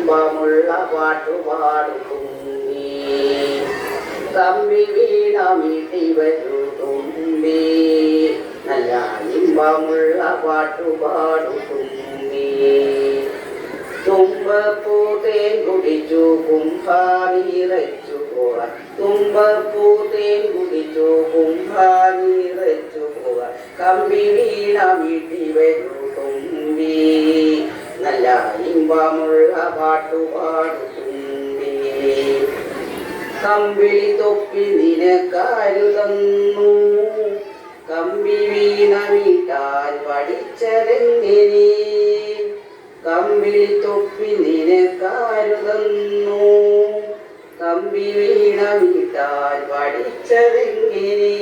ഇമ്പമുള്ള പാട്ടുപാടും തുമ്പി കമ്പി വീണമിട്ടി വരൂ തുമ്പി നല്ല ഇമ്പമുള്ള പാട്ടുപാടും തുമ്പി തുമ്പപ്പൂതേൻ കുടിച്ചു കുംഭാനിറച്ചു പോകാൻ തുമ്പപ്പൂതേൻ കുടിച്ചു കുംഭാനിറച്ചു പോകാൻ കമ്പി വീണമിട്ടി വരൂ തുമ്പി നല്ല ഇമ്പമുള്ള പാട്ടുപാടും തുമ്പി കമ്പിളി തൊപ്പി നിനക്കാരുതന്നു കമ്പി വീണ വീട്ടാൻ പഠിച്ചതെങ്ങനെ കമ്പിളി തൊപ്പി നിനക്കാരുതന്നു കമ്പി വീണ വീട്ടാൻ പഠിച്ചതെങ്ങനെ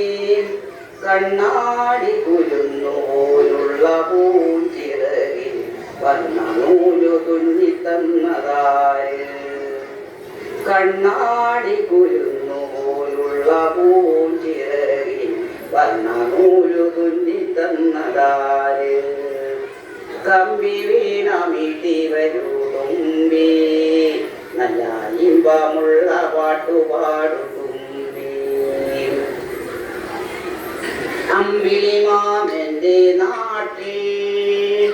കണ്ണാടി കുരുന്നു പോലുള്ള പൂഞ്ചിറകിൽ വന്ന നൂലു തുന്നി തന്നതായ കണ്ണാടി കുരുന്നു പോലുള്ള പൂഞ്ചിറകിൽ വന്ന നൂലു തുന്നി തന്നതായ കമ്പി വീണമിട്ടി വരൂ തുമ്പി നല്ല ഇമ്പമുള്ള പാട്ടുപാടും തുമ്പി അമ്പിളി മാമന്റെ നാട്ടിൽ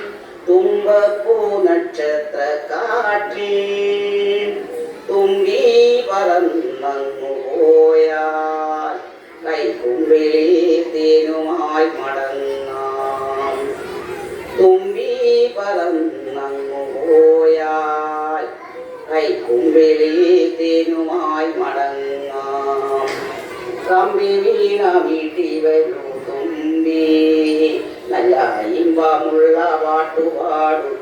തുമ്പപ്പൂ നക്ഷത്ര കാട്ടിൽ തുമ്പി പറന്നങ്ങു പോയാൽ കൈക്കുമ്പിളി തേനുമായി മടങ്ങാം തുമ്പി പറന്നങ്ങു പോയാൽ കൈക്കുമ്പിളി തേനുമായി മടങ്ങാം കമ്പി വീണമിട്ടി വരൂ തുമ്പി നല്ല ഇമ്പമുള്ള പാട്ടുപാടും